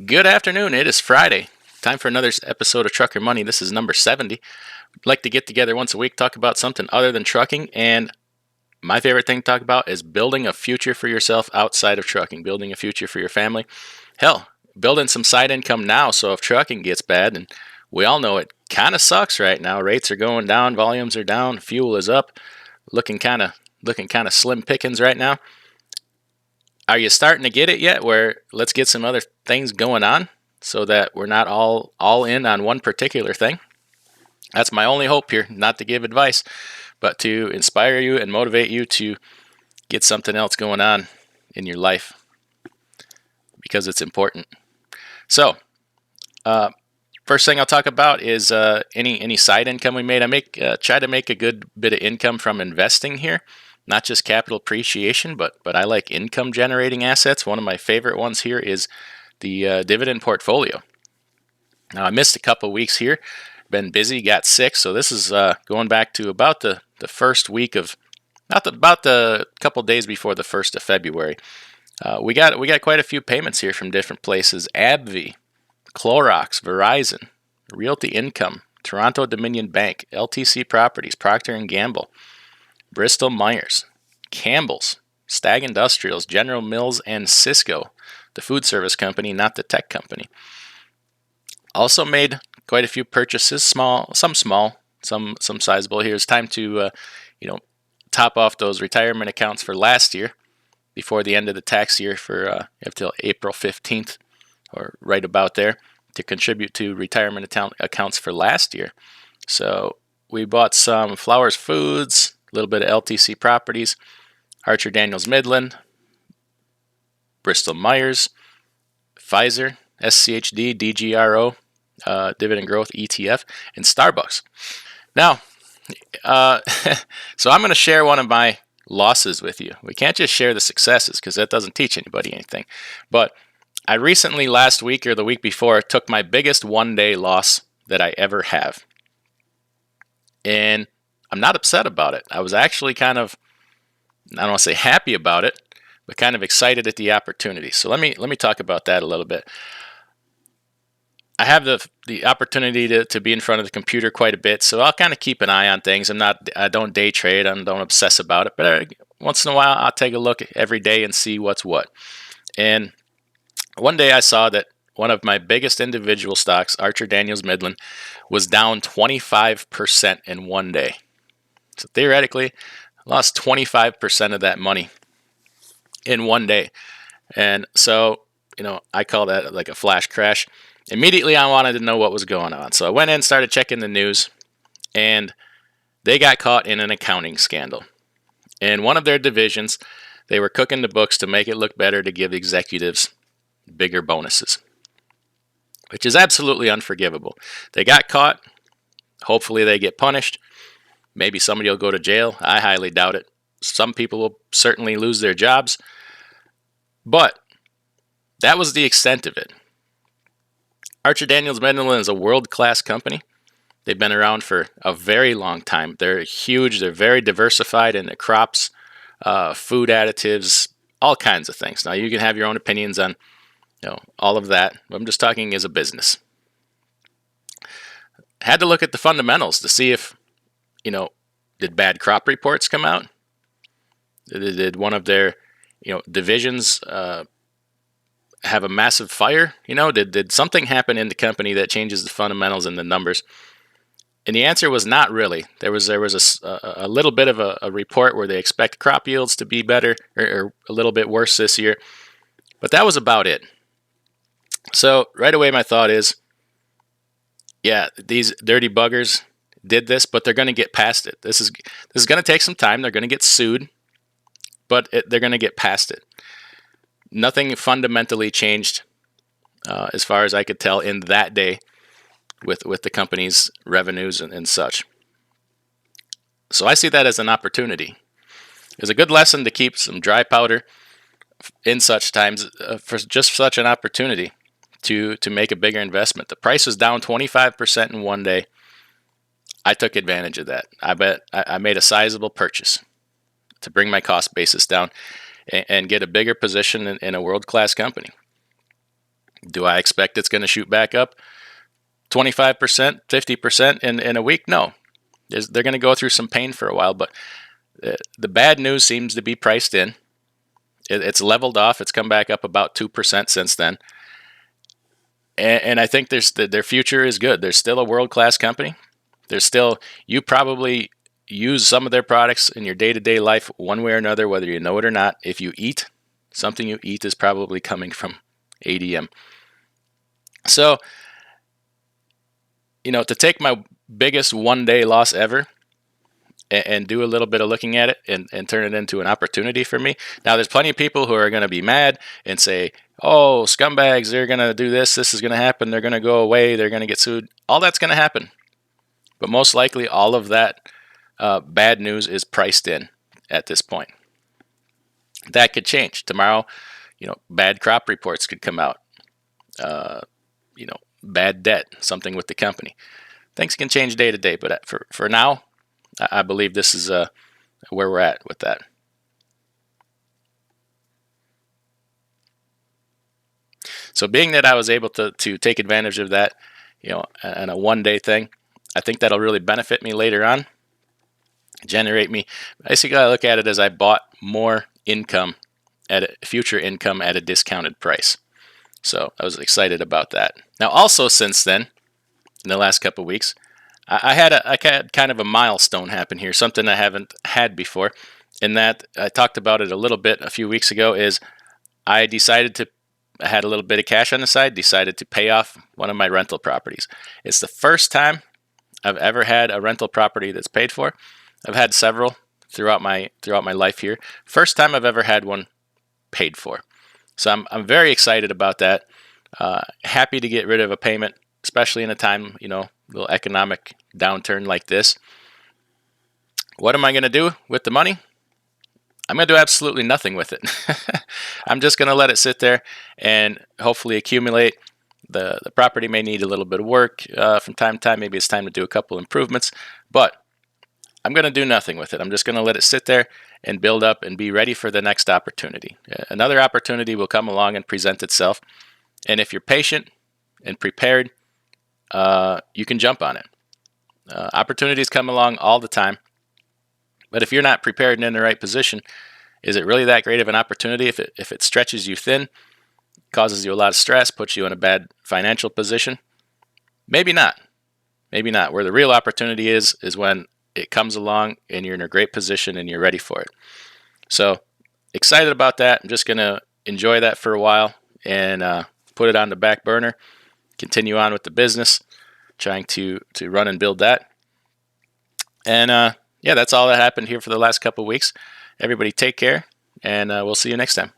Good afternoon. It is Friday. Time for another episode of Trucker Money. This is number 70. We'd like to get together once a week, talk about something other than trucking. And my favorite thing to talk about is building a future for yourself outside of trucking, building a future for your family. Hell, building some side income now. So if trucking gets bad, and we all know it kind of sucks right now, rates are going down, volumes are down, fuel is up, looking kind of slim pickings right now. Are you starting to get it yet where let's get some other things going on so that we're not all in on one particular thing? That's my only hope here, not to give advice, but to inspire you and motivate you to get something else going on in your life because it's important. So, first thing I'll talk about is any side income we made. I try to make a good bit of income from investing here. Not just capital appreciation, but I like income generating assets. One of my favorite ones here is the Dividend Portfolio. Now I missed a couple weeks here, been busy, got sick, so this is going back to about the first week of, about the couple days before the 1st of February. We got quite a few payments here from different places: AbbVie, Clorox, Verizon, Realty Income, Toronto Dominion Bank, LTC Properties, Procter & Gamble, Bristol Myers, Campbell's, Stag Industrials, General Mills, and Cisco, the food service company, not the tech company. Also made quite a few purchases, some small, some sizable. Here's time to top off those retirement accounts for last year before the end of the tax year for until April 15th or right about there to contribute to retirement accounts for last year. So we bought some Flowers Foods, a little bit of LTC Properties, Archer Daniels Midland, Bristol Myers, Pfizer, SCHD, DGRO, Dividend Growth ETF, and Starbucks. Now, so I'm going to share one of my losses with you. We can't just share the successes because that doesn't teach anybody anything. But I recently, last week or the week before, took my biggest one-day loss that I ever have. And I'm not upset about it. I was actually kind of, I don't want to say happy about it, but kind of excited at the opportunity. So let me talk about that a little bit. I have the opportunity to be in front of the computer quite a bit, so I'll kind of keep an eye on things. I don't day trade, I don't obsess about it, but once in a while I'll take a look every day and see what's what. And one day I saw that one of my biggest individual stocks, Archer Daniels Midland, was down 25% in one day. So theoretically, I lost 25% of that money in one day. And so, I call that like a flash crash. Immediately, I wanted to know what was going on. So I went in, started checking the news, and they got caught in an accounting scandal. In one of their divisions, they were cooking the books to make it look better to give executives bigger bonuses, which is absolutely unforgivable. They got caught. Hopefully, they get punished. Maybe somebody will go to jail. I highly doubt it. Some people will certainly lose their jobs. But that was the extent of it. Archer Daniels Midland is a world-class company. They've been around for a very long time. They're huge. They're very diversified in their crops, food additives, all kinds of things. Now, you can have your own opinions on all of that. I'm just talking as a business. Had to look at the fundamentals to see if did bad crop reports come out? Did one of their, divisions have a massive fire? Did something happen in the company that changes the fundamentals and the numbers? And the answer was not really. There was a little bit of a report where they expect crop yields to be better or a little bit worse this year, but that was about it. So right away, my thought is, yeah, these dirty buggers did this, but they're going to get past it. This is going to take some time. They're going to get sued, but they're going to get past it. Nothing fundamentally changed as far as I could tell in that day with the company's revenues and such. So I see that as an opportunity. It's a good lesson to keep some dry powder in such times for just such an opportunity to make a bigger investment. The price was down 25% in one day. I took advantage of that. I made a sizable purchase to bring my cost basis down and get a bigger position in a world-class company. Do I expect it's going to shoot back up 25%, 50% in a week? No. They're going to go through some pain for a while, but the bad news seems to be priced in. It's leveled off. It's come back up about 2% since then. And I think their future is good. They're still a world-class company. You probably use some of their products in your day-to-day life one way or another, whether you know it or not. If you eat, something you eat is probably coming from ADM. So, to take my biggest one-day loss ever and do a little bit of looking at it and turn it into an opportunity for me. Now, there's plenty of people who are going to be mad and say, oh, scumbags, they're going to do this is going to happen, they're going to go away, they're going to get sued. All that's going to happen. But most likely, all of that bad news is priced in at this point. That could change. Tomorrow, bad crop reports could come out. Bad debt, something with the company. Things can change day to day, but for now, I believe this is where we're at with that. So being that I was able to take advantage of that, and a one-day thing, I think that'll really benefit me later on, generate me. Basically, I look at it as I bought more income, future income at a discounted price. So I was excited about that. Now, also since then, in the last couple of weeks, I had kind of a milestone happen here, something I haven't had before, in that I talked about it a little bit a few weeks ago, is I had a little bit of cash on the side, decided to pay off one of my rental properties. It's the first time I've ever had a rental property that's paid for. I've had several throughout my life here. First time I've ever had one paid for. So I'm very excited about that. Happy to get rid of a payment, especially in a time, little economic downturn like this. What am I going to do with the money? I'm going to do absolutely nothing with it. I'm just going to let it sit there and hopefully accumulate. The property may need a little bit of work from time to time. Maybe it's time to do a couple improvements, but I'm going to do nothing with it. I'm just going to let it sit there and build up and be ready for the next opportunity. Another opportunity will come along and present itself. And if you're patient and prepared, you can jump on it. Opportunities come along all the time. But if you're not prepared and in the right position, is it really that great of an opportunity? If it stretches you thin, causes you a lot of stress, puts you in a bad financial position, maybe not. Maybe not. Where the real opportunity is when it comes along and you're in a great position and you're ready for it. So excited about that. I'm just going to enjoy that for a while and put it on the back burner, continue on with the business, trying to run and build that. And that's all that happened here for the last couple of weeks. Everybody take care, and we'll see you next time.